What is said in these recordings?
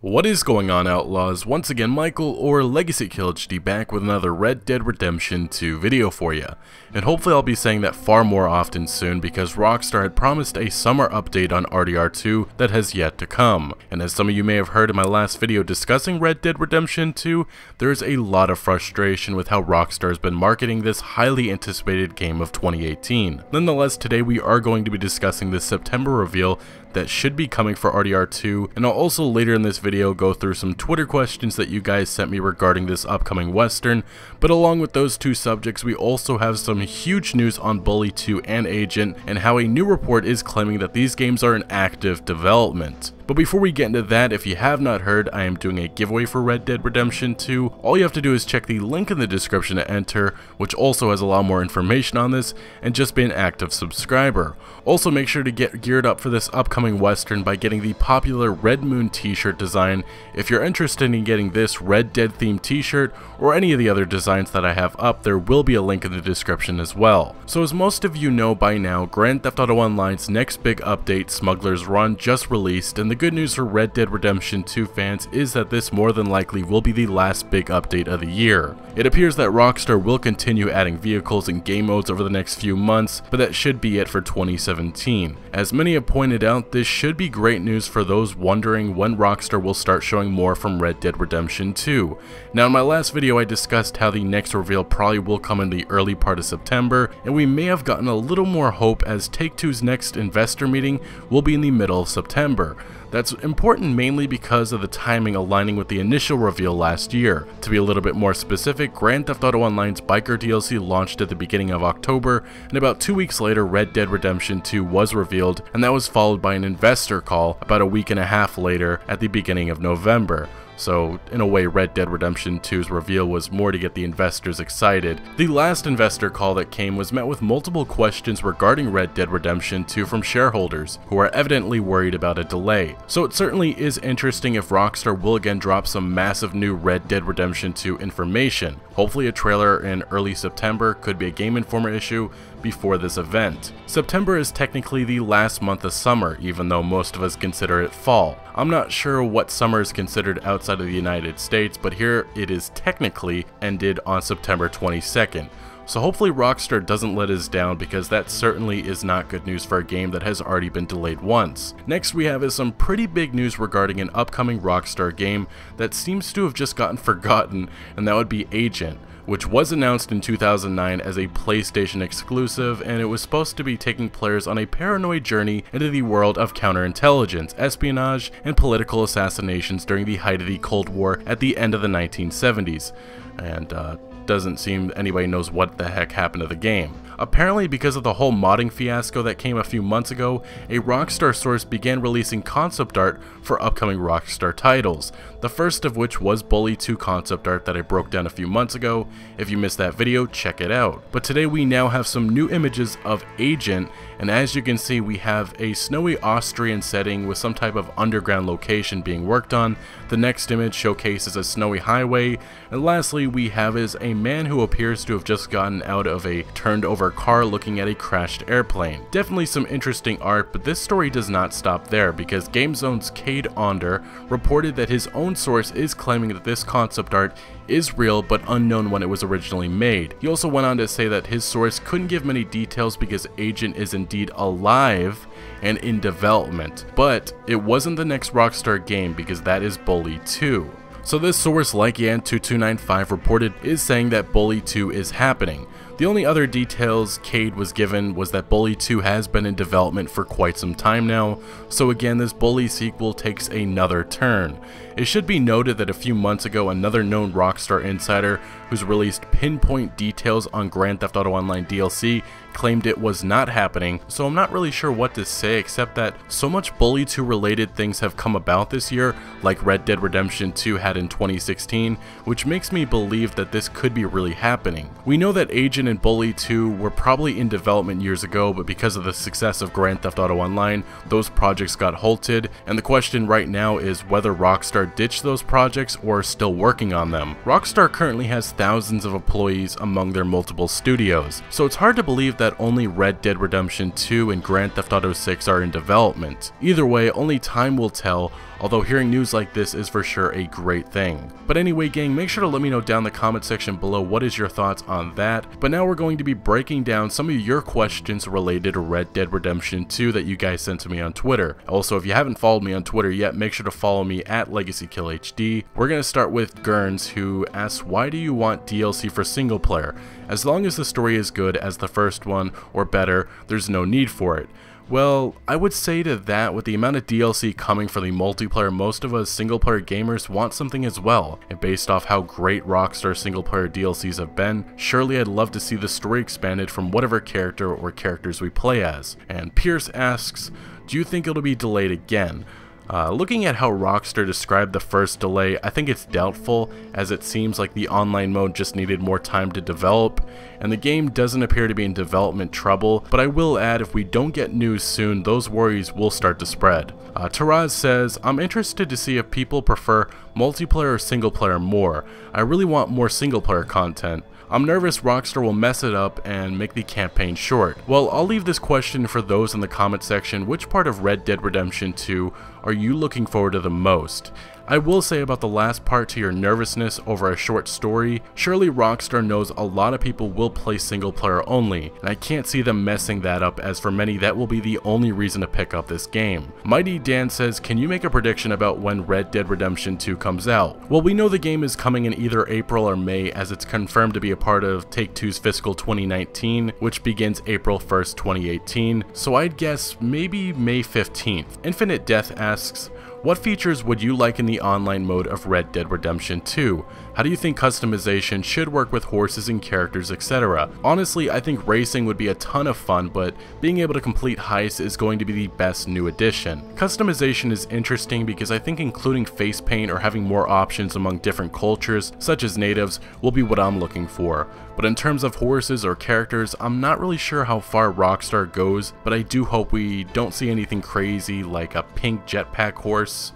What is going on, Outlaws? Once again, Michael or Legacy Kill HD back with another Red Dead Redemption 2 video for you. And hopefully I'll be saying that far more often soon because Rockstar had promised a summer update on RDR2 that has yet to come. And as some of you may have heard in my last video discussing Red Dead Redemption 2, there is a lot of frustration with how Rockstar has been marketing this highly anticipated game of 2018. Nonetheless, today we are going to be discussing the September reveal that should be coming for RDR2, and I'll also later in this video go through some Twitter questions that you guys sent me regarding this upcoming Western. But along with those two subjects, we also have some huge news on BuIIy 2 and Agent, and how a new report is claiming that these games are in active development. But before we get into that, if you have not heard, I am doing a giveaway for Red Dead Redemption 2. All you have to do is check the link in the description to enter, which also has a lot more information on this, and just be an active subscriber. Also make sure to get geared up for this upcoming Western by getting the popular Red Moon t-shirt design. If you're interested in getting this Red Dead themed t-shirt, or any of the other designs that I have up, there will be a link in the description as well. So as most of you know by now, Grand Theft Auto Online's next big update, Smuggler's Run, just released, and the good news for Red Dead Redemption 2 fans is that this more than likely will be the last big update of the year. It appears that Rockstar will continue adding vehicles and game modes over the next few months, but that should be it for 2017. As many have pointed out, this should be great news for those wondering when Rockstar will start showing more from Red Dead Redemption 2. Now in my last video I discussed how the next reveal probably will come in the early part of September, and we may have gotten a little more hope as Take-Two's next investor meeting will be in the middle of September. That's important mainly because of the timing aligning with the initial reveal last year. To be a little bit more specific, Grand Theft Auto Online's Biker DLC launched at the beginning of October, and about 2 weeks later Red Dead Redemption 2 was revealed, and that was followed by an investor call about a week and a half later at the beginning of November. So in a way, Red Dead Redemption 2's reveal was more to get the investors excited. The last investor call that came was met with multiple questions regarding Red Dead Redemption 2 from shareholders, who are evidently worried about a delay. So it certainly is interesting if Rockstar will again drop some massive new Red Dead Redemption 2 information. Hopefully a trailer in early September, could be a Game Informer issue before this event. September is technically the last month of summer, even though most of us consider it fall. I'm not sure what summer is considered outside of the United States, but here it is technically ended on September 22nd. So hopefully Rockstar doesn't let us down, because that certainly is not good news for a game that has already been delayed once. Next we have is some pretty big news regarding an upcoming Rockstar game that seems to have just gotten forgotten, and that would be Agent, which was announced in 2009 as a PlayStation exclusive, and it was supposed to be taking players on a paranoid journey into the world of counterintelligence, espionage, and political assassinations during the height of the Cold War at the end of the 1970s. And doesn't seem anybody knows what the heck happened to the game. Apparently, because of the whole modding fiasco that came a few months ago, a Rockstar source began releasing concept art for upcoming Rockstar titles, the first of which was BuIIy 2 concept art that I broke down a few months ago. If you missed that video, check it out. But today we now have some new images of Agent, and as you can see we have a snowy Austrian setting with some type of underground location being worked on. The next image showcases a snowy highway, and lastly we have is a man who appears to have just gotten out of a turned over car looking at a crashed airplane. Definitely some interesting art, but this story does not stop there, because GameZone's Cade Onder reported that his own source is claiming that this concept art is real but unknown when it was originally made. He also went on to say that his source couldn't give many details because Agent is indeed alive and in development, but it wasn't the next Rockstar game because that is BuIIy 2. So this source, like Yan2295 reported, is saying that BuIIy 2 is happening. The only other details Cade was given was that BuIIy 2 has been in development for quite some time now, so again this BuIIy sequel takes another turn. It should be noted that a few months ago another known Rockstar insider who's released pinpoint details on Grand Theft Auto Online DLC claimed it was not happening, so I'm not really sure what to say except that so much BuIIy 2 related things have come about this year, like Red Dead Redemption 2 had in 2016, which makes me believe that this could be really happening. We know that Agent and BuIIy 2 were probably in development years ago, but because of the success of Grand Theft Auto Online, those projects got halted, and the question right now is whether Rockstar ditched those projects or are still working on them. Rockstar currently has thousands of employees among their multiple studios, so it's hard to believe that only Red Dead Redemption 2 and Grand Theft Auto 6 are in development. Either way, only time will tell, although hearing news like this is for sure a great thing. But anyway gang, make sure to let me know down in the comment section below what is your thoughts on that. But now we're going to be breaking down some of your questions related to Red Dead Redemption 2 that you guys sent to me on Twitter. Also, if you haven't followed me on Twitter yet, make sure to follow me at LegacyKillHD. We're going to start with Gurns, who asks, why do you want DLC for single player? As long as the story is good as the first one, or better, there's no need for it. Well, I would say to that, with the amount of DLC coming for the multiplayer, most of us single player gamers want something as well. And based off how great Rockstar single player DLCs have been, surely I'd love to see the story expanded from whatever character or characters we play as. And Pierce asks, do you think it'll be delayed again? Looking at how Rockstar described the first delay, I think it's doubtful, as it seems like the online mode just needed more time to develop, and the game doesn't appear to be in development trouble, but I will add, if we don't get news soon, those worries will start to spread. Taraz says, I'm interested to see if people prefer multiplayer or single player more. I really want more single player content. I'm nervous Rockstar will mess it up and make the campaign short. Well, I'll leave this question for those in the comment section. Which part of Red Dead Redemption 2 are you looking forward to the most? I will say about the last part, to your nervousness over a short story, surely Rockstar knows a lot of people will play single player only, and I can't see them messing that up, as for many that will be the only reason to pick up this game. Mighty Dan says, can you make a prediction about when Red Dead Redemption 2 comes out? Well, we know the game is coming in either April or May, as it's confirmed to be a part of Take-Two's fiscal 2019, which begins April 1st, 2018, so I'd guess maybe May 15th. Infinite Death asks, what features would you like in the online mode of Red Dead Redemption 2? How do you think customization should work with horses and characters, etc.? Honestly, I think racing would be a ton of fun, but being able to complete heists is going to be the best new addition. Customization is interesting because I think including face paint or having more options among different cultures, such as natives, will be what I'm looking for. But in terms of horses or characters, I'm not really sure how far Rockstar goes, but I do hope we don't see anything crazy like a pink jetpack horse.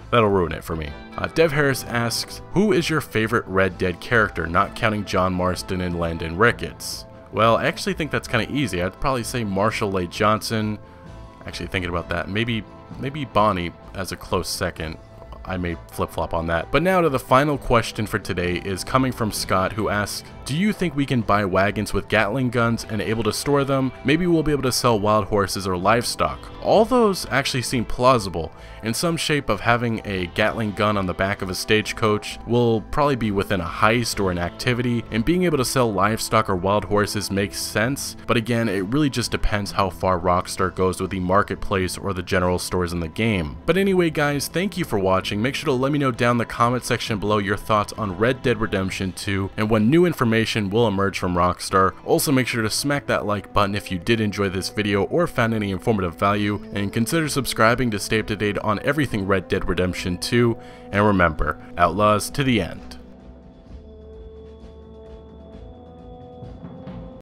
That'll ruin it for me. Dev Harris asks, who is your favorite Red Dead character, not counting John Marston and Landon Ricketts? Well, I actually think that's kind of easy. I'd probably say Marshall Lay Johnson. Actually thinking about that, maybe Bonnie as a close second. I may flip-flop on that. But now to the final question for today is coming from Scott, who asks, do you think we can buy wagons with Gatling guns and able to store them? Maybe we'll be able to sell wild horses or livestock. All those actually seem plausible. In some shape of having a Gatling gun on the back of a stagecoach will probably be within a heist or an activity, and being able to sell livestock or wild horses makes sense, but again, it really just depends how far Rockstar goes with the marketplace or the general stores in the game. But anyway guys, thank you for watching. Make sure to let me know down in the comment section below your thoughts on Red Dead Redemption 2 and when new information will emerge from Rockstar. Also make sure to smack that like button if you did enjoy this video or found any informative value, and consider subscribing to stay up to date on everything Red Dead Redemption 2, and remember, Outlaws to the end.